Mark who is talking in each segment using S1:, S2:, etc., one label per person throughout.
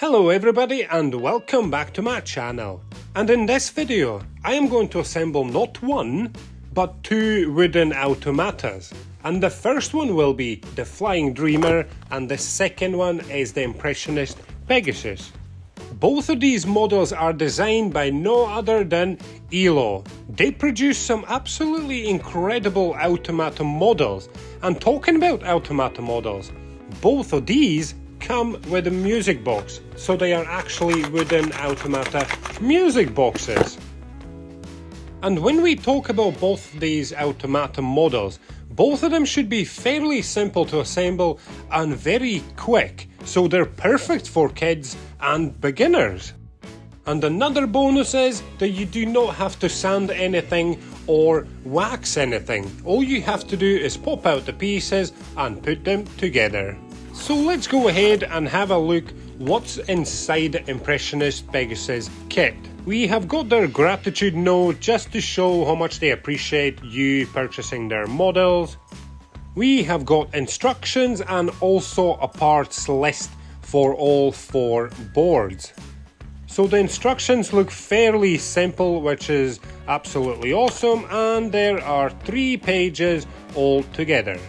S1: Hello everybody and welcome back to my channel. And in this video I am going to assemble not one but two wooden automatas. And the first one will be the Flying Dreamer and the second one is the Impressionist Pegasus. Both of these models are designed by no other than ELO. They produce some absolutely incredible automata models. And talking about automata models, both of these come with a music box, so they are actually wooden automata music boxes. And when we talk about both these automata models, both of them should be fairly simple to assemble and very quick, so they're perfect for kids and beginners. And another bonus is that you do not have to sand anything or wax anything. All you have to do is pop out the pieces and put them together. So let's go ahead and have a look what's inside the Impressionist Pegasus kit. We have got their gratitude note just to show how much they appreciate you purchasing their models. We have got instructions and also a parts list for all four boards. So the instructions look fairly simple, which is absolutely awesome, and there are 3 pages all together.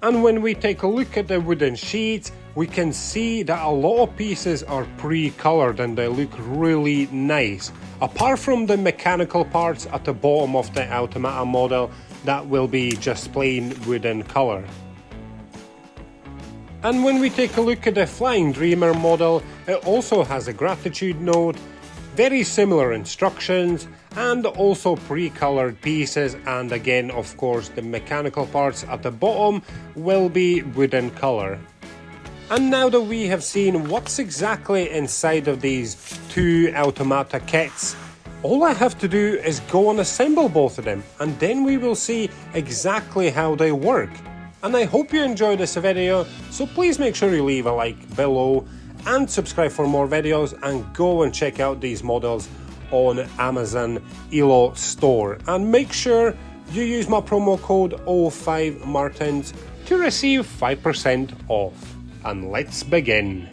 S1: And when we take a look at the wooden sheets, we can see that a lot of pieces are pre-colored and they look really nice. Apart from the mechanical parts at the bottom of the Automata model, that will be just plain wooden color. And when we take a look at the Flying Dreamer model, it also has a gratitude note, very similar instructions, and also pre-colored pieces, and again of course the mechanical parts at the bottom will be wooden color. And now that we have seen what's exactly inside of these two automata kits, all I have to do is go and assemble both of them, and then we will see exactly how they work. And I hope you enjoyed this video, so please make sure you leave a like below and subscribe for more videos, and go and check out these models on Amazon ELO store, and make sure you use my promo code 05martins to receive 5% off. And let's begin.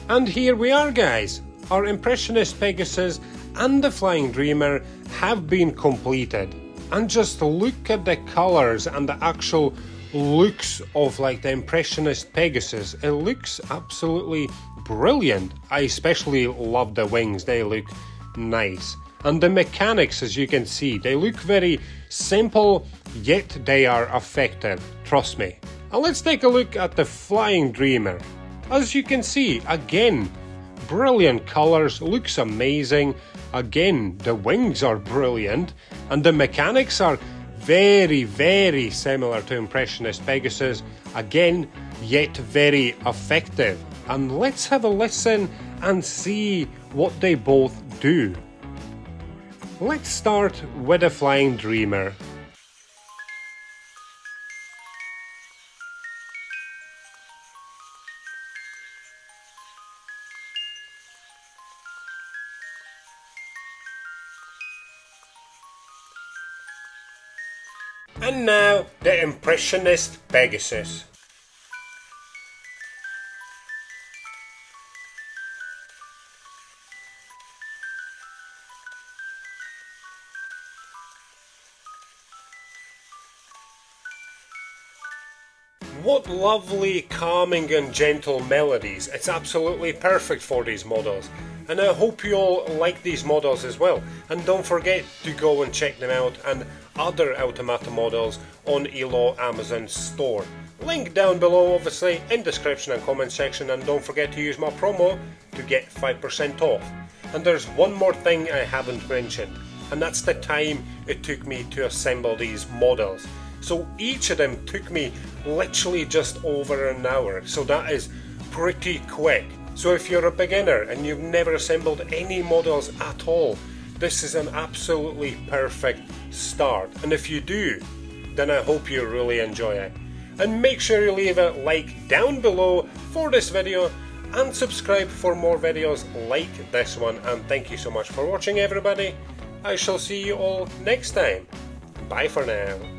S1: And here we are, guys. Our Impressionist Pegasus and the Flying Dreamer have been completed. And just look at the colours and the actual looks of like the Impressionist Pegasus. It looks absolutely brilliant. I especially love the wings, they look nice. And the mechanics, as you can see, they look very simple, yet they are effective, trust me. And let's take a look at the Flying Dreamer. As you can see, again, brilliant colours, looks amazing. Again, the wings are brilliant, and the mechanics are very, very similar to Impressionist Pegasus. Again, yet very effective. And let's have a listen and see what they both do. Let's start with the Flying Dreamer. And now, the Impressionist Pegasus. What lovely, calming and gentle melodies. It's absolutely perfect for these models. And I hope you all like these models as well. And don't forget to go and check them out and other Automata models on ELO Amazon store. Link down below obviously in description and comment section, and don't forget to use my promo to get 5% off. And there's one more thing I haven't mentioned, and that's the time it took me to assemble these models. So each of them took me literally just over an hour, so that is pretty quick. So if you're a beginner and you've never assembled any models at all, this is an absolutely perfect start. And if you do, then I hope you really enjoy it. And make sure you leave a like down below for this video and subscribe for more videos like this one. And thank you so much for watching, everybody. I shall see you all next time. Bye for now.